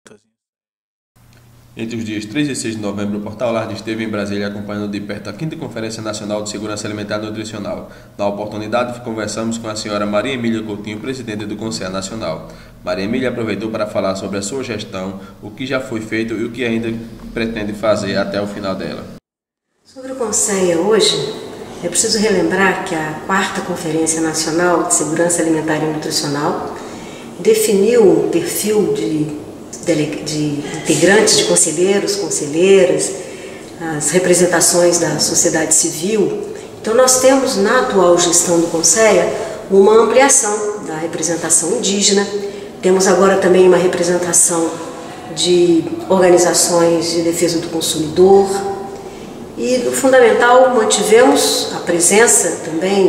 perguntas. Entre os dias 3 e 6 de novembro, o Portal Alarde esteve em Brasília acompanhando de perto a 5ª Conferência Nacional de Segurança Alimentar e Nutricional. Na oportunidade, conversamos com a senhora Maria Emília Coutinho, presidente do Conselho Nacional. Maria Emília aproveitou para falar sobre a sua gestão, o que já foi feito e o que ainda pretende fazer até o final dela. Sobre o Conselho hoje, é preciso relembrar que a 4ª Conferência Nacional de Segurança Alimentar e Nutricional definiu um perfil de integrantes, de conselheiros, conselheiras, as representações da sociedade civil. Então nós temos na atual gestão do Conselho uma ampliação da representação indígena, temos agora também uma representação de organizações de defesa do consumidor e, no fundamental, mantivemos a presença também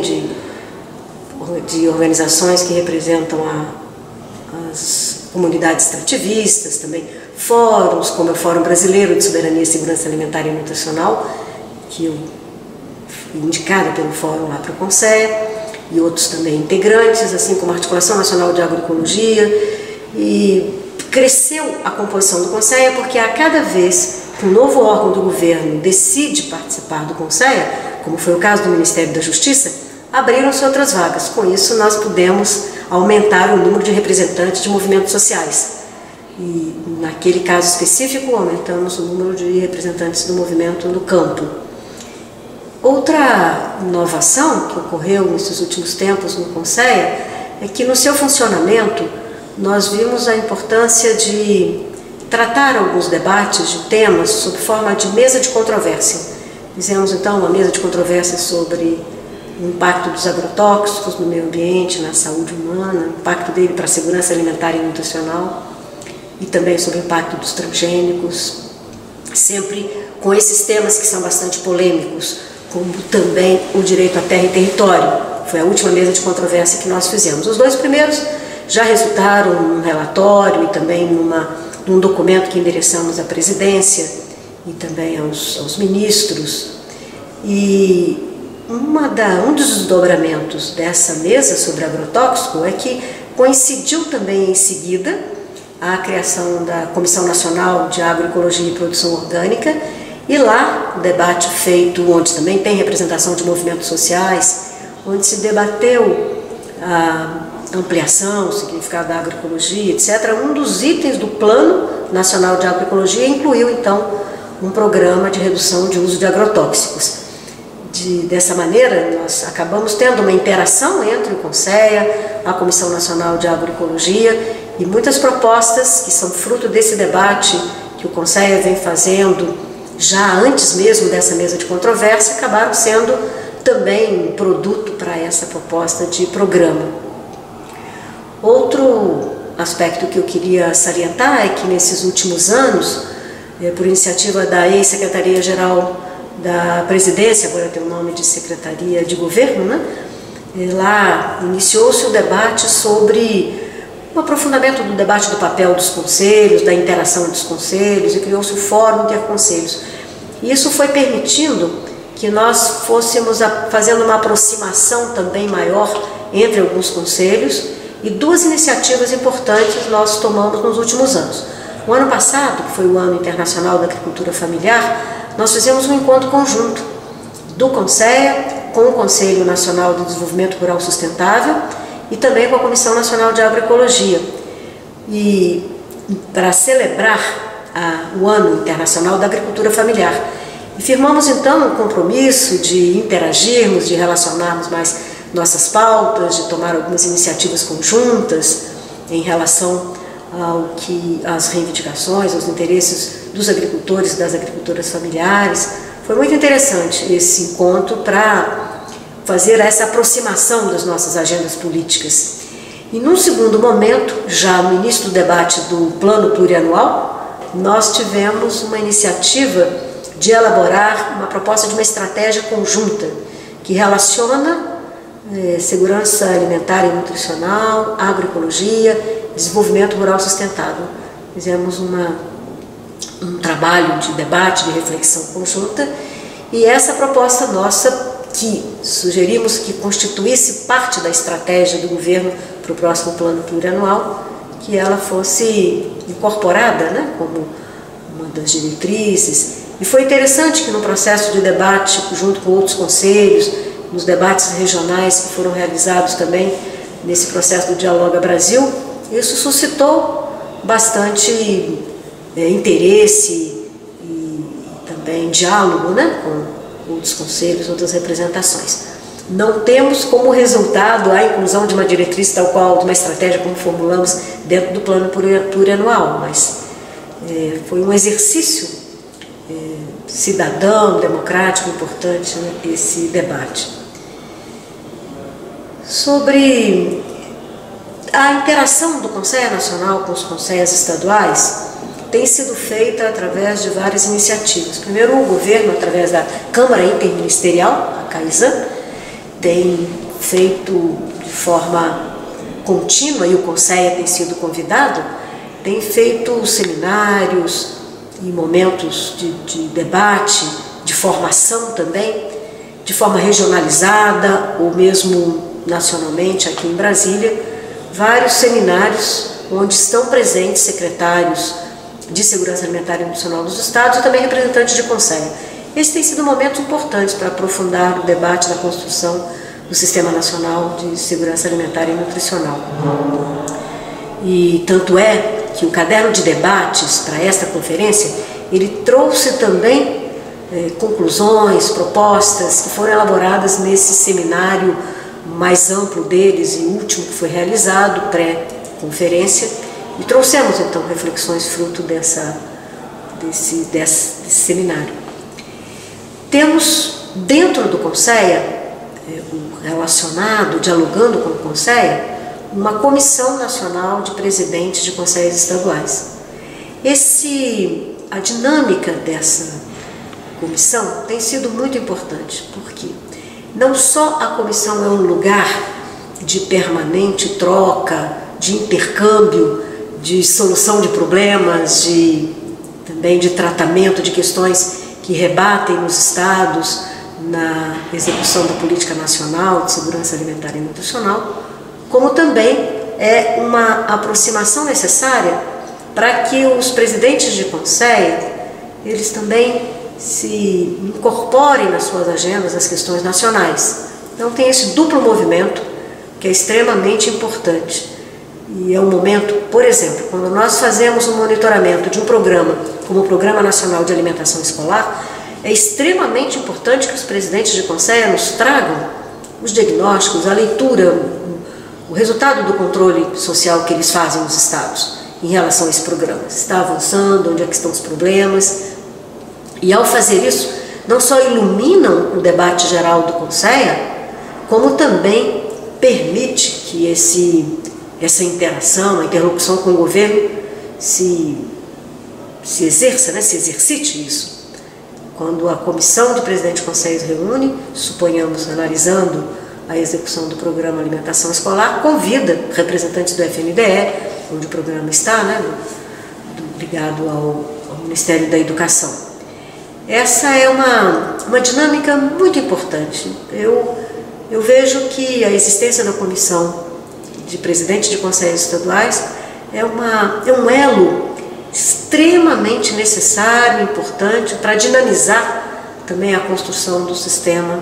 de organizações que representam as comunidades extrativistas, também fóruns, como o Fórum Brasileiro de Soberania, Segurança Alimentar e Nutricional, que eu fui indicada pelo Fórum lá para o Conselho, e outros também integrantes, assim como a Articulação Nacional de Agroecologia. E cresceu a composição do Conselho porque a cada vez que um novo órgão do governo decide participar do Conselho, como foi o caso do Ministério da Justiça, abriram-se outras vagas. Com isso, nós pudemos aumentar o número de representantes de movimentos sociais. E, naquele caso específico, aumentamos o número de representantes do movimento no campo. Outra inovação que ocorreu nesses últimos tempos no Conselho é que, no seu funcionamento, nós vimos a importância de tratar alguns debates de temas sob forma de mesa de controvérsia. Fizemos, então, uma mesa de controvérsia sobre o impacto dos agrotóxicos no meio ambiente, na saúde humana, o impacto dele para a segurança alimentar e nutricional, e também sobre o impacto dos transgênicos, sempre com esses temas que são bastante polêmicos, como também o direito à terra e território. Foi a última mesa de controvérsia que nós fizemos. Os dois primeiros já resultaram num relatório e também num documento que endereçamos à presidência e também aos ministros. E um dos desdobramentos dessa mesa sobre agrotóxico é que coincidiu também em seguida a criação da Comissão Nacional de Agroecologia e Produção Orgânica, e lá o debate feito, onde também tem representação de movimentos sociais, onde se debateu a ampliação, o significado da agroecologia, etc. Um dos itens do Plano Nacional de Agroecologia incluiu, então, um programa de redução de uso de agrotóxicos. Dessa maneira, nós acabamos tendo uma interação entre o Conselho, a Comissão Nacional de Agroecologia, e muitas propostas que são fruto desse debate que o Conselho vem fazendo já antes mesmo dessa mesa de controvérsia, acabaram sendo também um produto para essa proposta de programa. Outro aspecto que eu queria salientar é que nesses últimos anos, por iniciativa da ex-secretaria-geral da Presidência, agora tem o nome de Secretaria de Governo, né? Lá iniciou-se o debate sobre o aprofundamento do debate do papel dos conselhos, da interação dos conselhos, e criou-se o Fórum Interconselhos. E isso foi permitindo que nós fôssemos fazendo uma aproximação também maior entre alguns conselhos, e duas iniciativas importantes nós tomamos nos últimos anos. O ano passado, que foi o Ano Internacional da Agricultura Familiar, nós fizemos um encontro conjunto do Conselho com o Conselho Nacional de Desenvolvimento Rural Sustentável e também com a Comissão Nacional de Agroecologia. E para celebrar o Ano Internacional da Agricultura Familiar. E firmamos então um compromisso de interagirmos, de relacionarmos mais nossas pautas, de tomar algumas iniciativas conjuntas em relação às reivindicações, aos interesses dos agricultores e das agricultoras familiares. Foi muito interessante esse encontro para fazer essa aproximação das nossas agendas políticas. E num segundo momento, já no início do debate do Plano Plurianual, nós tivemos uma iniciativa de elaborar uma proposta de uma estratégia conjunta que relaciona segurança alimentar e nutricional, agroecologia, desenvolvimento rural sustentável. Fizemos um trabalho de debate, de reflexão conjunta, e essa proposta nossa, que sugerimos que constituísse parte da estratégia do governo para o próximo plano plurianual, que ela fosse incorporada, né, como uma das diretrizes. E foi interessante que no processo de debate, junto com outros conselhos, nos debates regionais que foram realizados também nesse processo do Dialoga Brasil, isso suscitou bastante interesse e também diálogo, né, com outros conselhos, outras representações. Não temos como resultado a inclusão de uma diretriz tal qual, de uma estratégia como formulamos dentro do plano plurianual, mas foi um exercício cidadão, democrático, importante, né, esse debate. Sobre a interação do Conselho Nacional com os conselhos estaduais, tem sido feita através de várias iniciativas. Primeiro, o governo, através da Câmara Interministerial, a CAISAN, tem feito de forma contínua, e o Conselho tem sido convidado, tem feito seminários e momentos de debate, de formação também, de forma regionalizada ou mesmo nacionalmente aqui em Brasília, vários seminários onde estão presentes secretários de Segurança Alimentar e Nutricional dos estados e também representantes de conselho. Esse tem sido momentos importantes para aprofundar o debate da construção do Sistema Nacional de Segurança Alimentar e Nutricional. E tanto é que o caderno de debates para esta conferência, ele trouxe também conclusões, propostas que foram elaboradas nesse seminário mais amplo deles e último que foi realizado, pré-conferência, e trouxemos então reflexões fruto desse seminário. Temos dentro do Conselho, relacionado, dialogando com o Conselho, uma Comissão Nacional de Presidentes de Conselhos Estaduais. A dinâmica dessa comissão tem sido muito importante, porque não só a comissão é um lugar de permanente troca, de intercâmbio, de solução de problemas, também de tratamento de questões que rebatem nos estados na execução da política nacional de segurança alimentar e nutricional, como também é uma aproximação necessária para que os presidentes de conselho, eles também se incorporem nas suas agendas as questões nacionais. Então tem esse duplo movimento que é extremamente importante. E é um momento, por exemplo, quando nós fazemos um monitoramento de um programa, como o Programa Nacional de Alimentação Escolar, é extremamente importante que os presidentes de conselho nos tragam os diagnósticos, a leitura, o resultado do controle social que eles fazem nos estados em relação a esse programa. Se está avançando, onde é que estão os problemas. E ao fazer isso, não só iluminam o debate geral do Conselho, como também permite que essa interação, a interlocução com o governo se exerça, né, se exercite isso. Quando a comissão de presidente de conselhos reúne, suponhamos, analisando a execução do programa Alimentação Escolar, convida representantes do FNDE, onde o programa está, né, ligado ao Ministério da Educação. Essa é uma dinâmica muito importante. Eu vejo que a existência da comissão de presidente de conselhos estaduais é um elo extremamente necessário e importante para dinamizar também a construção do Sistema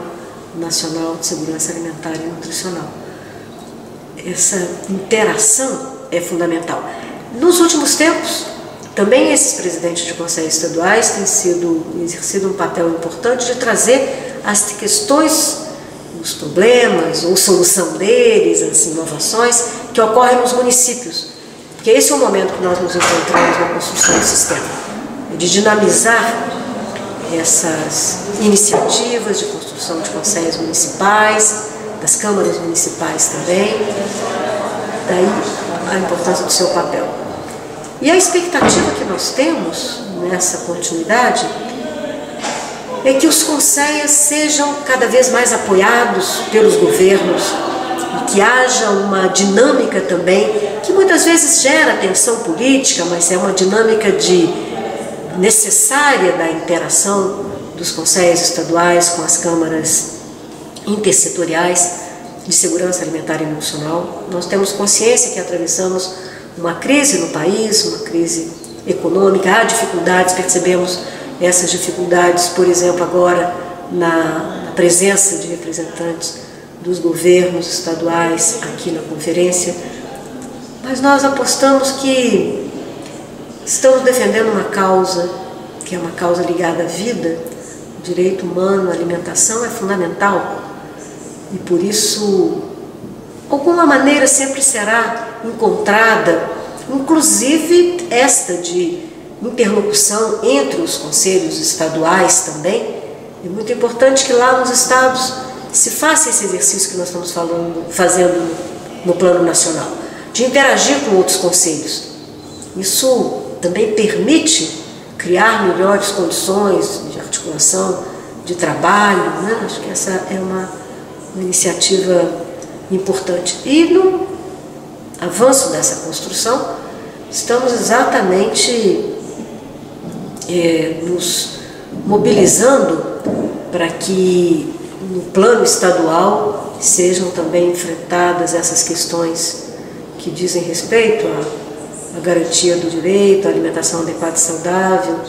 Nacional de Segurança Alimentar e Nutricional. Essa interação é fundamental. Nos últimos tempos, também esses presidentes de conselhos estaduais têm exercido um papel importante de trazer as questões, os problemas ou solução deles, as inovações que ocorrem nos municípios. Porque esse é o momento que nós nos encontramos na construção do sistema, de dinamizar essas iniciativas de construção de conselhos municipais, das câmaras municipais também, daí a importância do seu papel. E a expectativa que nós temos nessa continuidade é que os conselhos sejam cada vez mais apoiados pelos governos e que haja uma dinâmica também, que muitas vezes gera tensão política, mas é uma dinâmica necessária da interação dos conselhos estaduais com as câmaras intersetoriais de segurança alimentar e nutricional. Nós temos consciência que atravessamos uma crise no país, uma crise econômica, há dificuldades, percebemos essas dificuldades, por exemplo, agora na presença de representantes dos governos estaduais aqui na conferência, mas nós apostamos que estamos defendendo uma causa que é uma causa ligada à vida. O direito humano à alimentação é fundamental e por isso alguma maneira sempre será encontrada, inclusive esta de interlocução entre os conselhos estaduais também. É muito importante que lá nos estados se faça esse exercício que nós estamos fazendo no plano nacional, de interagir com outros conselhos. Isso também permite criar melhores condições de articulação, de trabalho, né? Acho que essa é uma iniciativa importante. E no avanço dessa construção, estamos exatamente nos mobilizando para que no plano estadual sejam também enfrentadas essas questões que dizem respeito à garantia do direito, à alimentação adequada e saudável.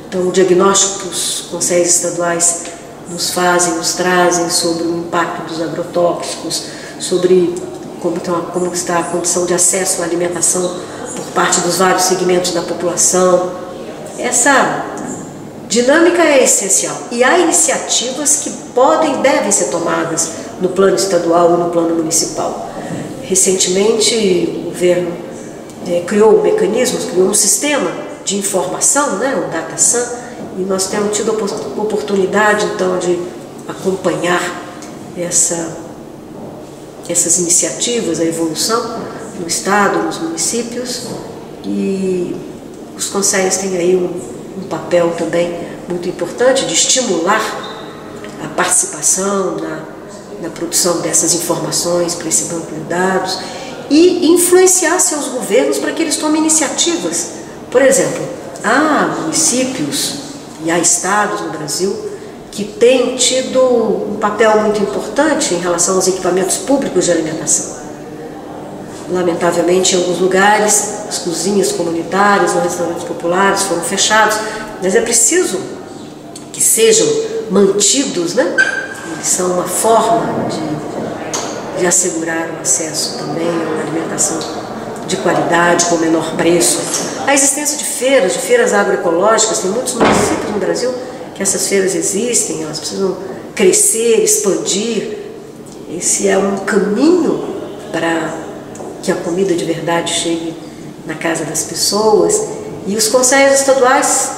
Então, o diagnóstico que os conselhos estaduais nos trazem sobre o impacto dos agrotóxicos, sobre como está a condição de acesso à alimentação por parte dos vários segmentos da população. Essa dinâmica é essencial e há iniciativas que podem e devem ser tomadas no plano estadual e no plano municipal. Recentemente, o governo criou mecanismos, criou um sistema de informação, né, o DataSan, e nós temos tido a oportunidade, então, de acompanhar essas iniciativas, a evolução no Estado, nos municípios, e os conselhos têm aí um papel também muito importante de estimular a participação na produção dessas informações para esse banco de dados e influenciar seus governos para que eles tomem iniciativas. Por exemplo, há municípios e há estados no Brasil que têm tido um papel muito importante em relação aos equipamentos públicos de alimentação. Lamentavelmente, em alguns lugares, as cozinhas comunitárias, os restaurantes populares foram fechados, mas é preciso que sejam mantidos, né? Eles são uma forma de assegurar o acesso também a uma alimentação de qualidade, com menor preço. A existência de feiras agroecológicas, tem muitos municípios no Brasil que essas feiras existem, elas precisam crescer, expandir. Esse é um caminho para que a comida de verdade chegue na casa das pessoas, e os conselhos estaduais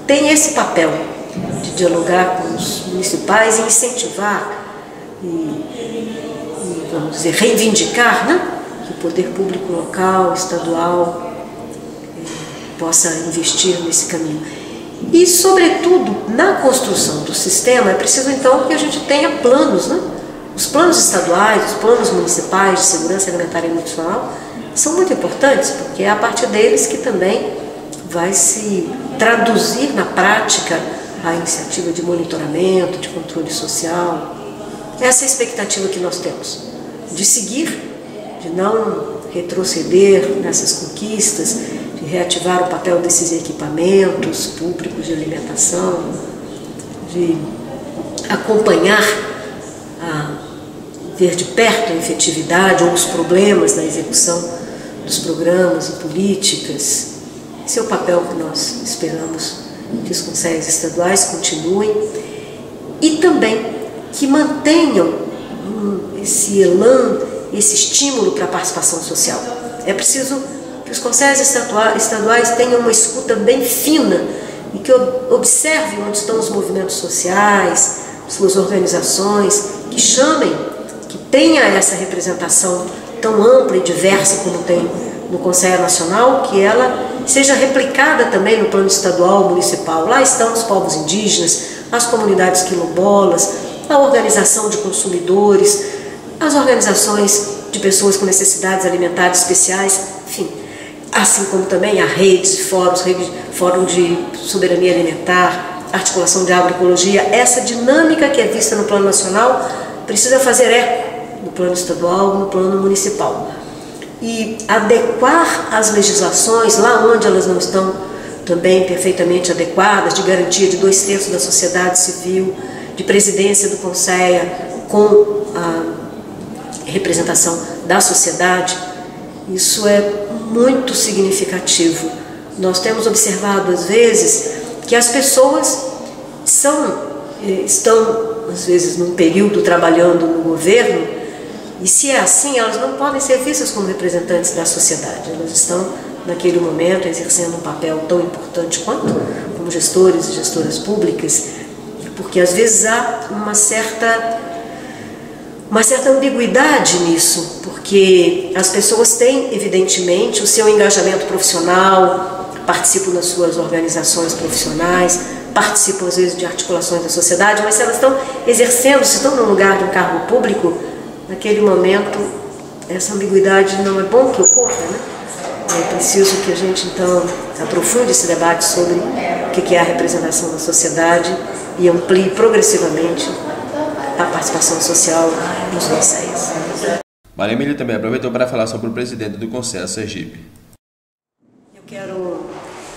têm esse papel de dialogar com os municipais e incentivar e vamos dizer, reivindicar, né, que o poder público local, estadual, possa investir nesse caminho. E, sobretudo, na construção do sistema, é preciso, então, que a gente tenha planos, né? Os planos estaduais, os planos municipais de segurança alimentar e nutricional são muito importantes, porque é a partir deles que também vai se traduzir na prática a iniciativa de monitoramento, de controle social. Essa é a expectativa que nós temos, de seguir, de não retroceder nessas conquistas, de reativar o papel desses equipamentos públicos de alimentação, de acompanhar, ver de perto a efetividade ou os problemas na execução dos programas e políticas. Esse é o papel que nós esperamos que os conselhos estaduais continuem e também que mantenham esse elan, esse estímulo para a participação social. É preciso que os conselhos estaduais tenham uma escuta bem fina e que observem onde estão os movimentos sociais, suas organizações, que chamem, que tenha essa representação tão ampla e diversa como tem no Conselho Nacional, que ela seja replicada também no plano estadual, municipal. Lá estão os povos indígenas, as comunidades quilombolas, a organização de consumidores, as organizações de pessoas com necessidades alimentares especiais, enfim, assim como também a redes, fóruns, fórum de soberania alimentar, articulação de agroecologia. Essa dinâmica que é vista no plano nacional precisa fazer eco no plano estadual, no plano municipal. e adequar as legislações lá onde elas não estão também perfeitamente adequadas, de garantia de 2/3 da sociedade civil, de presidência do Conselho com a representação da sociedade. Isso é muito significativo. Nós temos observado às vezes que as pessoas estão às vezes num período trabalhando no governo, e se é assim, elas não podem ser vistas como representantes da sociedade. Elas estão naquele momento exercendo um papel tão importante quanto como gestores e gestoras públicas, porque às vezes há uma certa ambiguidade nisso, porque as pessoas têm evidentemente o seu engajamento profissional, participam das suas organizações profissionais, participam às vezes de articulações da sociedade, mas se elas estão exercendo, se estão no lugar de um cargo público, naquele momento essa ambiguidade não é bom que ocorra, né? É preciso que a gente então aprofunde esse debate sobre o que é a representação da sociedade e amplie progressivamente a participação social nos conselhos. Maria Emília também aproveitou para falar sobre o presidente do Conselho Sergipe. Eu quero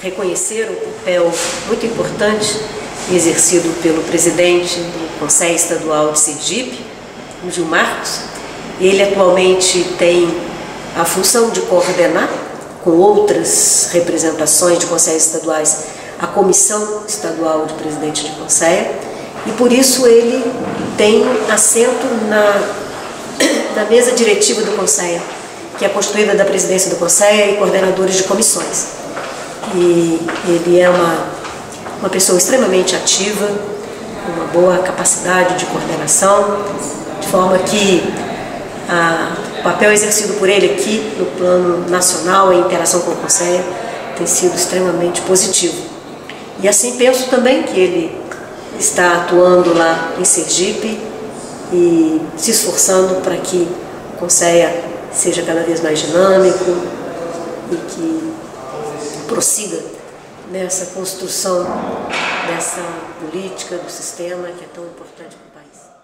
reconhecer o papel muito importante exercido pelo presidente do Conselho Estadual de Sergipe, o Gil Marcos. Ele atualmente tem a função de coordenar, com outras representações de conselhos estaduais, a Comissão Estadual de Presidente de Conselho, e por isso ele tem assento na mesa diretiva do Conselho, que é constituída da presidência do Conselho e coordenadores de comissões. E ele é uma pessoa extremamente ativa, com uma boa capacidade de coordenação, de forma que o papel exercido por ele aqui no plano nacional, em interação com o Conselho, tem sido extremamente positivo. E assim penso também que ele está atuando lá em Sergipe e se esforçando para que o Conselho seja cada vez mais dinâmico e que prossiga nessa construção dessa política, do sistema que é tão importante para o país.